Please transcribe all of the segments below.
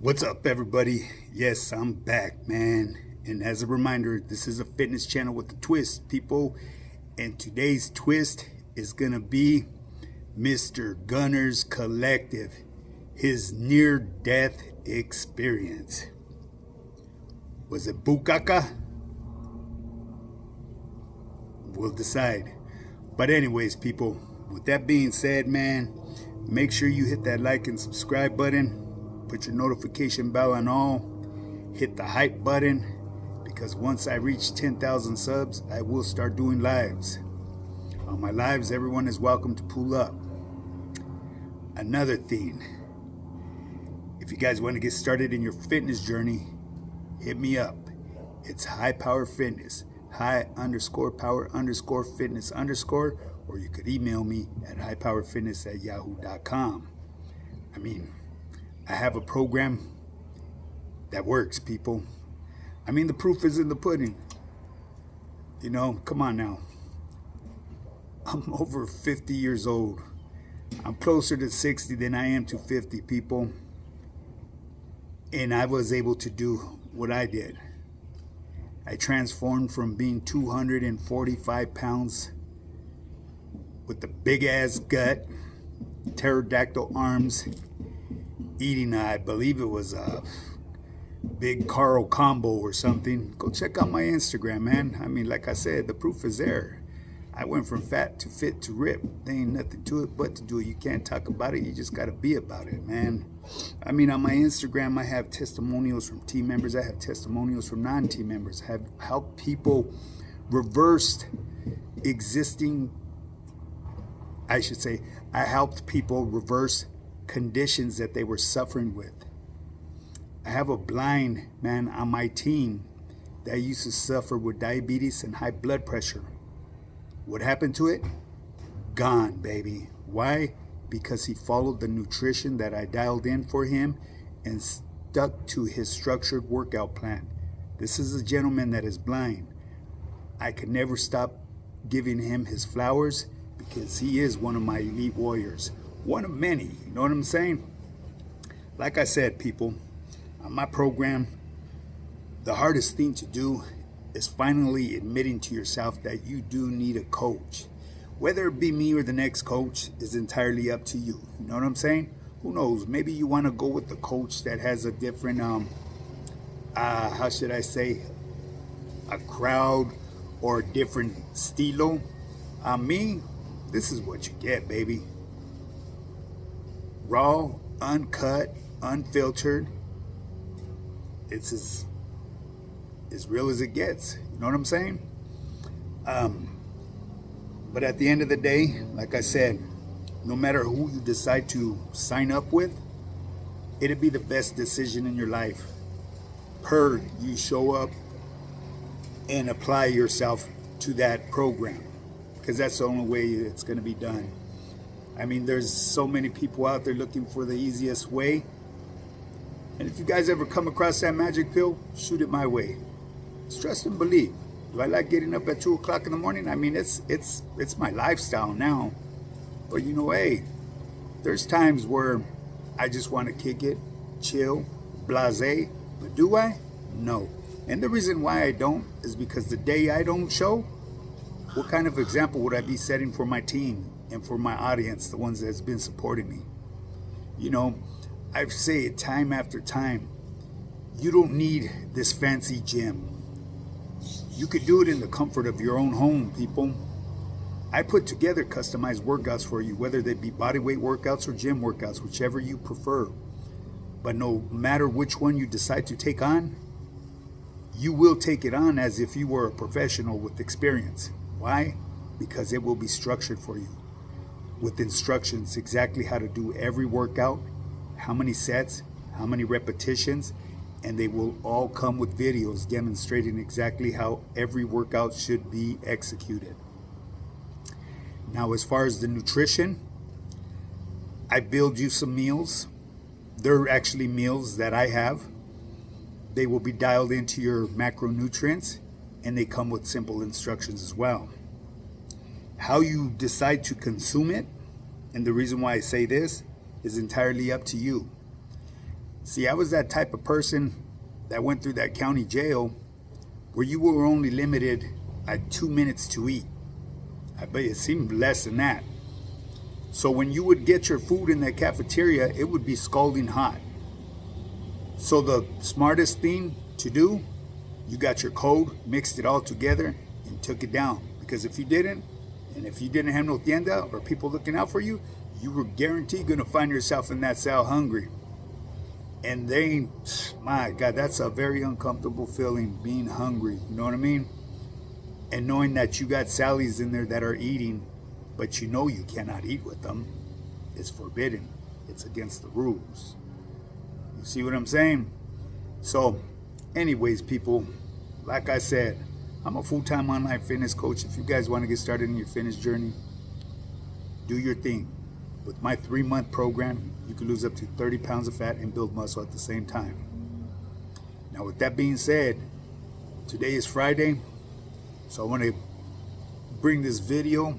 What's up, everybody? Yes, I'm back, man. And as a reminder, this is a fitness channel with a twist, people. And today's twist is gonna be Mr. Gunner's Collective, his near-death experience. Was it bukaka? We'll decide. But anyways, people, with that being said, man, make sure you hit that like and subscribe button. Put your notification bell on all. Hit the hype button, because once I reach 10,000 subs, I will start doing lives. On my lives, everyone is welcome to pull up. Another thing, if you guys want to get started in your fitness journey, hit me up. It's High Power Fitness, high_power_fitness_, or you could email me at highpowerfitness@yahoo.com. I have a program that works, people. The proof is in the pudding. Come on now. I'm over 50 years old. I'm closer to 60 than I am to 50, people. And I was able to do what I did. I transformed from being 245 pounds with a big ass gut, pterodactyl arms, eating, I believe it was a big Carl combo or something. Go check out my Instagram, man. Like I said, the proof is there. I went from fat to fit to rip. There ain't nothing to it but to do it. You can't talk about it. You just got to be about it, man. On my Instagram, I have testimonials from team members. I have testimonials from non-team members. I have helped people reverse existing, I helped people reverse conditions that they were suffering with. I have a blind man on my team that used to suffer with diabetes and high blood pressure. What happened to it? Gone, baby. Why? Because he followed the nutrition that I dialed in for him and stuck to his structured workout plan. This is a gentleman that is blind. I could never stop giving him his flowers because he is one of my elite warriors. One of many, you know what I'm saying? Like I said, people, on my program, the hardest thing to do is finally admitting to yourself that you do need a coach. Whether it be me or the next coach is entirely up to you. You know what I'm saying? Who knows? Maybe you want to go with the coach that has a different, a crowd or a different stilo. Me, this is what you get, baby. Raw, uncut, unfiltered. It's as real as it gets. You know what I'm saying? But at the end of the day, like I said, no matter who you decide to sign up with, it'll be the best decision in your life. You show up and apply yourself to that program, because that's the only way it's going to be done. There's so many people out there looking for the easiest way. And if you guys ever come across that magic pill, shoot it my way. It's trust and believe. Do I like getting up at 2 o'clock in the morning? It's my lifestyle now. But hey, there's times where I just want to kick it, chill, blasé. But do I? No. And the reason why I don't is because the day I don't show, what kind of example would I be setting for my team and for my audience, the ones that's been supporting me? I say it time after time. You don't need this fancy gym. You could do it in the comfort of your own home, people. I put together customized workouts for you, whether they be bodyweight workouts or gym workouts, whichever you prefer. But no matter which one you decide to take on, you will take it on as if you were a professional with experience. Why? Because it will be structured for you with instructions exactly how to do every workout, how many sets, how many repetitions, and they will all come with videos demonstrating exactly how every workout should be executed. Now, as far as the nutrition, I build you some meals. They're actually meals that I have. They will be dialed into your macronutrients, and they come with simple instructions as well. How you decide to consume it, and the reason why I say this, is entirely up to you. See, I was that type of person that went through that county jail where you were only limited at 2 minutes to eat. I bet it seemed less than that. So when you would get your food in that cafeteria, it would be scalding hot. So the smartest thing to do, you got your code, mixed it all together, and took it down. Because if you didn't, and if you didn't have no tienda or people looking out for you, you were guaranteed going to find yourself in that cell hungry. And they, my God, that's a very uncomfortable feeling, being hungry. You know what I mean? And knowing that you got Sallies in there that are eating, but you know you cannot eat with them. It's forbidden. It's against the rules. You see what I'm saying? So, anyways, people, like I said, I'm a full-time online fitness coach. If you guys want to get started in your fitness journey, do your thing. With my 3-month program, you can lose up to 30 pounds of fat and build muscle at the same time. Now, with that being said, today is Friday, so I want to bring this video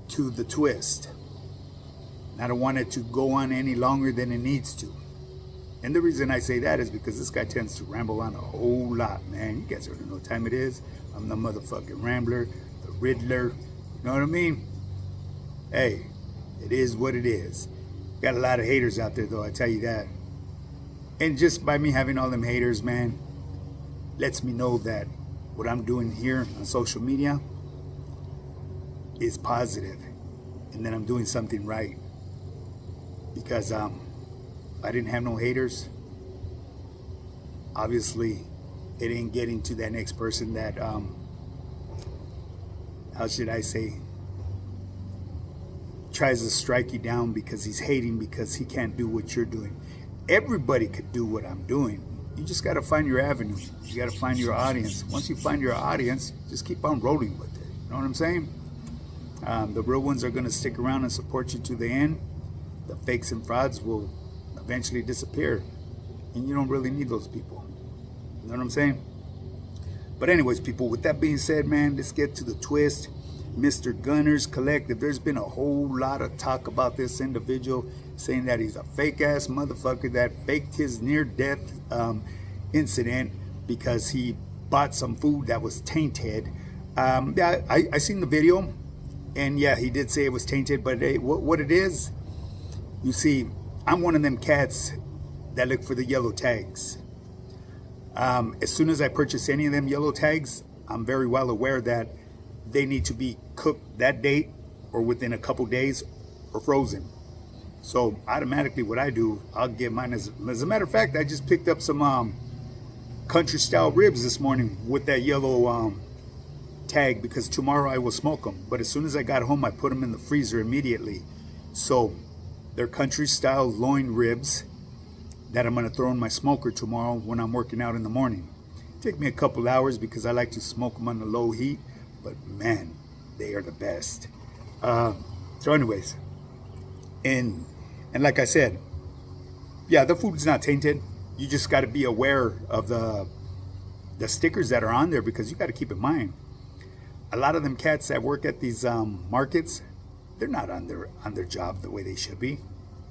to the twist. I don't want it to go on any longer than it needs to. And the reason I say that is because this guy tends to ramble on a whole lot, man. You guys already know what time it is. I'm the motherfucking Rambler, the Riddler. You know what I mean? Hey, it is what it is. Got a lot of haters out there, though, I tell you that. And just by me having all them haters, man, lets me know that what I'm doing here on social media is positive, and that I'm doing something right. Because if I didn't have no haters, obviously it ain't getting to that next person that, how should I say, tries to strike you down because he's hating because he can't do what you're doing. Everybody could do what I'm doing. You just got to find your avenue. You got to find your audience. Once you find your audience, just keep on rolling with it. You know what I'm saying? The real ones are going to stick around and support you to the end. The fakes and frauds will eventually disappear, and you don't really need those people. You know what I'm saying? But anyways, people, with that being said, man, let's get to the twist. Mr. Gunner's Collective. There's been a whole lot of talk about this individual, saying that he's a fake-ass motherfucker that faked his near-death incident because he bought some food that was tainted. Yeah, I seen the video, and yeah, he did say it was tainted, but what it is, you see, I'm one of them cats that look for the yellow tags. As soon as I purchase any of them yellow tags, I'm very well aware that they need to be cooked that date or within a couple days or frozen. So automatically what I do, I'll get mine. As a matter of fact, I just picked up some country style ribs this morning with that yellow tag because tomorrow I will smoke them. But as soon as I got home, I put them in the freezer immediately. So they're country style loin ribs that I'm going to throw in my smoker tomorrow when I'm working out in the morning. Take me a couple hours because I like to smoke them on the low heat. But man, they are the best. So anyways, and like I said, yeah, the food's not tainted. You just got to be aware of the stickers that are on there, because you got to keep in mind, a lot of them cats that work at these markets, they're not on their job the way they should be.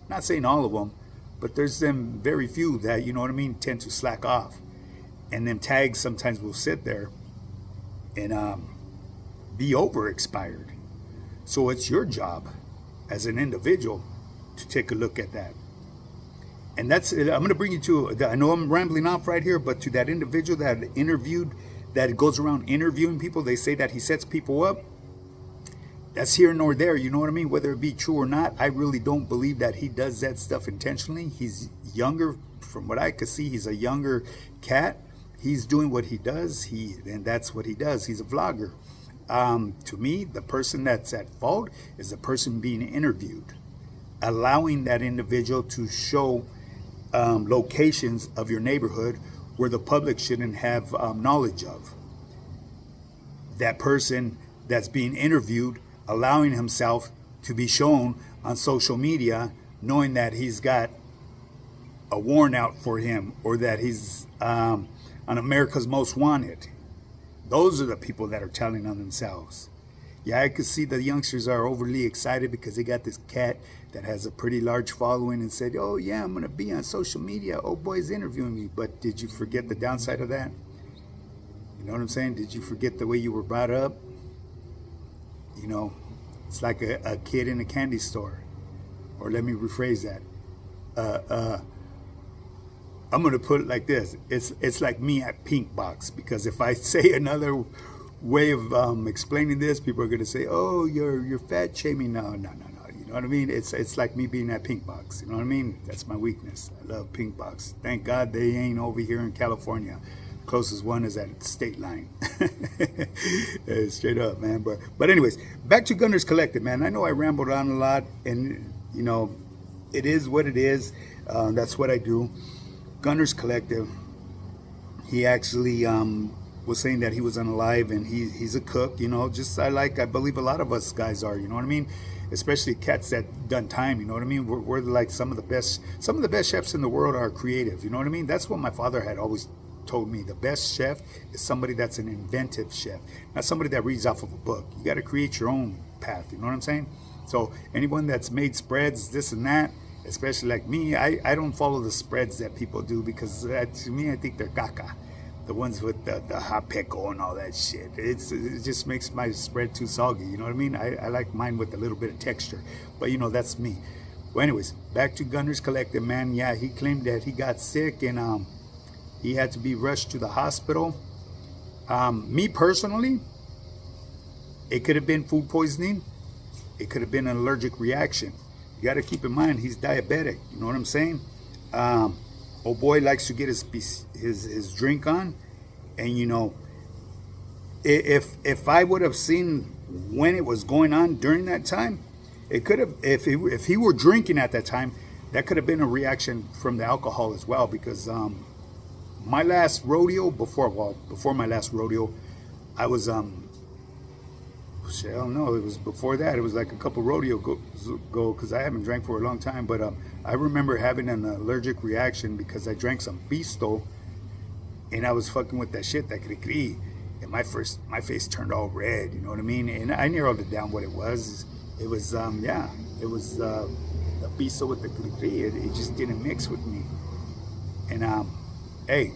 Not saying all of them, but there's them very few that, you know what I mean, tend to slack off. And them tags sometimes will sit there and be over expired. So it's your job as an individual to take a look at that. And that's it. I'm going to bring you to, I know I'm rambling off right here, but to that individual that interviewed, that goes around interviewing people, they say that he sets people up. That's here nor there, you know what I mean? Whether it be true or not, I really don't believe that he does that stuff intentionally. He's younger, from what I could see, he's a younger cat. He's doing what he does, and that's what he does. He's a vlogger. To me, the person that's at fault is the person being interviewed, allowing that individual to show locations of your neighborhood where the public shouldn't have knowledge of. That person that's being interviewed, allowing himself to be shown on social media, knowing that he's got a warrant out for him, or that he's on America's Most Wanted. Those are the people that are telling on themselves. Yeah, I could see the youngsters are overly excited because they got this cat that has a pretty large following and said, oh yeah, I'm gonna be on social media. Oh boy's interviewing me. But did you forget the downside of that? You know what I'm saying? Did you forget the way you were brought up? You know, it's like a kid in a candy store. Or let me rephrase that. I'm gonna put it like this. It's like me at Pink Box, because if I say another way of explaining this, people are gonna say, "Oh, you're fat shaming." No. You know what I mean? It's like me being at Pink Box. You know what I mean? That's my weakness. I love Pink Box. Thank God they ain't over here in California. The closest one is at State Line. Straight up, man. But anyways, back to Gunners Collective, man. I know I rambled on a lot, and you know, it is what it is. That's what I do. Gunners Collective. He actually was saying that he was unalive, and he's a cook, you know, just I believe a lot of us guys are, you know what I mean? Especially cats that done time, you know what I mean? We're like some of the best chefs in the world are creative, you know what I mean? That's what my father had always told me. The best chef is somebody that's an inventive chef, not somebody that reads off of a book. You got to create your own path, you know what I'm saying? So anyone that's made spreads, this and that, especially like me, I don't follow the spreads that people do, because to me, I think they're caca. The ones with the hot pickle and all that shit. It just makes my spread too soggy, you know what I mean? I like mine with a little bit of texture. But you know, that's me. Well, anyways, back to Gunners Collective, man. Yeah, he claimed that he got sick and he had to be rushed to the hospital. Me personally, it could have been food poisoning. It could have been an allergic reaction. You got to keep in mind, he's diabetic. You know what I'm saying? Oh boy likes to get his drink on, and you know, if I would have seen when it was going on during that time, it could have, if he were drinking at that time, that could have been a reaction from the alcohol as well. Because my last rodeo, before my last rodeo, I was I don't know, it was before that. It was like a couple rodeo go, because I haven't drank for a long time. But I remember having an allergic reaction because I drank some Pisto, and I was fucking with that shit, that cri-cri, and my face turned all red. You know what I mean? And I narrowed it down what it was. It was it was the Pisto with the cri-cri. It just didn't mix with me. And hey,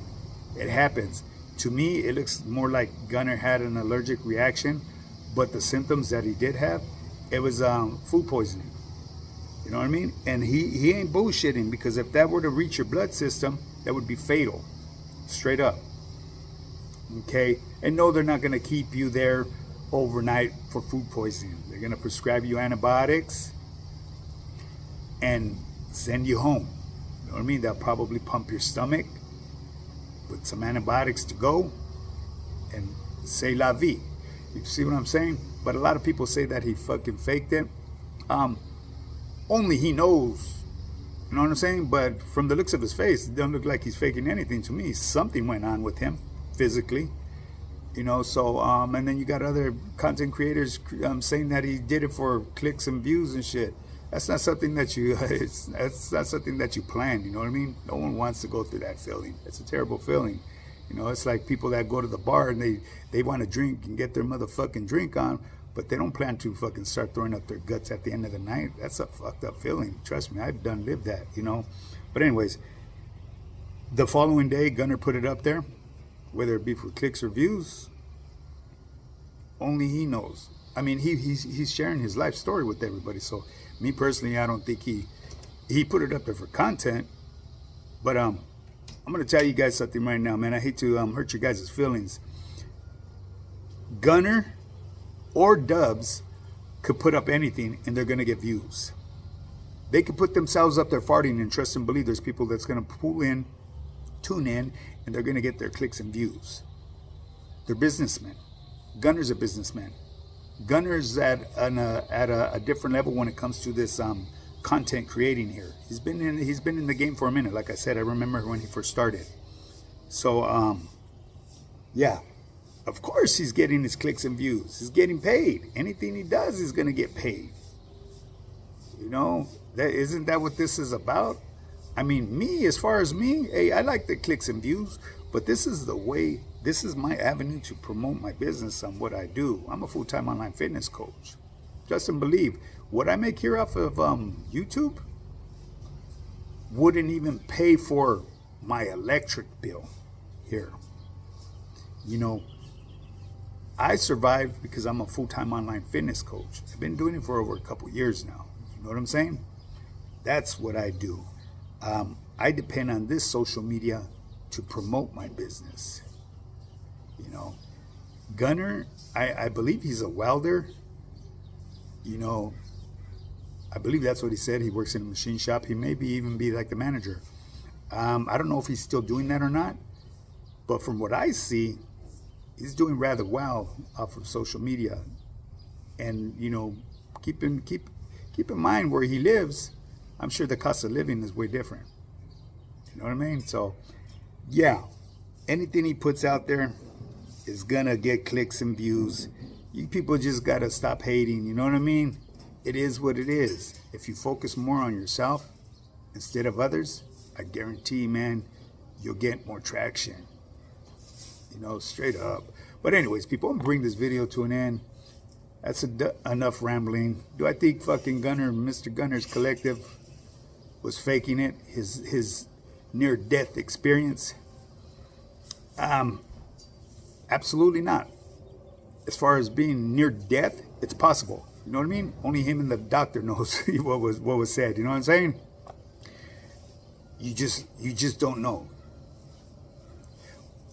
it happens. To me, it looks more like Gunner had an allergic reaction. But the symptoms that he did have, it was food poisoning. You know what I mean? And he ain't bullshitting, because if that were to reach your blood system, that would be fatal. Straight up. Okay? And no, they're not going to keep you there overnight for food poisoning. They're going to prescribe you antibiotics and send you home. You know what I mean? They'll probably pump your stomach with some antibiotics to go and say la vie. You see what I'm saying? But a lot of people say that he fucking faked it. Only he knows. You know what I'm saying? But from the looks of his face, it doesn't look like he's faking anything to me. Something went on with him physically. You know, so, and then you got other content creators saying that he did it for clicks and views and shit. That's not something that you, that's not something that you plan, you know what I mean? No one wants to go through that feeling. It's a terrible feeling. You know, it's like people that go to the bar and they want to drink and get their motherfucking drink on, but they don't plan to fucking start throwing up their guts at the end of the night. That's a fucked up feeling. Trust me, I've done lived that, you know. But anyways, the following day, Gunner put it up there, whether it be for clicks or views, only he knows. I mean, he's sharing his life story with everybody. So me personally, I don't think he put it up there for content, but I'm going to tell you guys something right now, man. I hate to hurt your guys' feelings. Gunner or Dubs could put up anything and they're going to get views. They could put themselves up there farting and trust and believe there's people that's going to tune in, and they're going to get their clicks and views. They're businessmen. Gunner's a businessman. Gunner's at a different level when it comes to this content creating here. He's been in the game for a minute. Like I said, I remember when he first started. So yeah, of course he's getting his clicks and views. He's getting paid. Anything he does is going to get paid. You know, isn't that what this is about? I mean, me, as far as me, hey, I like the clicks and views, but this is the way, this is my avenue to promote my business on what I do. I'm a full-time online fitness coach. Trust and believe, what I make here off of YouTube wouldn't even pay for my electric bill here. You know, I survived because I'm a full-time online fitness coach. I've been doing it for over a couple years now. You know what I'm saying? That's what I do. I depend on this social media to promote my business. You know, Gunner, I believe he's a welder. You know, I believe that's what he said. He works in a machine shop. He maybe even be like the manager. I don't know if he's still doing that or not, but from what I see, he's doing rather well off of social media. And, you know, keep in mind where he lives. I'm sure the cost of living is way different. You know what I mean? So, yeah, anything he puts out there is gonna get clicks and views. You people just gotta stop hating, you know what I mean? It is what it is. If you focus more on yourself instead of others, I guarantee, man, you'll get more traction. You know, straight up. But anyways, people, I'm gonna bring this video to an end. That's enough rambling. Do I think fucking Gunner, Mr. Gunner's Collective was faking it? His near-death experience? Absolutely not. As far as being near death, it's possible. You know what I mean? Only him and the doctor knows what was said. You know what I'm saying? You just don't know.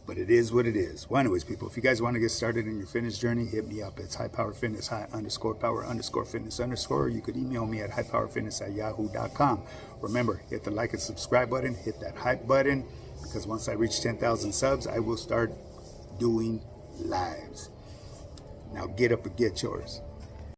But it is what it is. Well, anyways, people, if you guys want to get started in your fitness journey, hit me up. It's highpowerfitness, high_power_fitness_. You could email me at highpowerfitness@yahoo.com. Remember, hit the like and subscribe button, hit that hype button, because once I reach 10,000 subs, I will start doing lives. Now get up and get yours.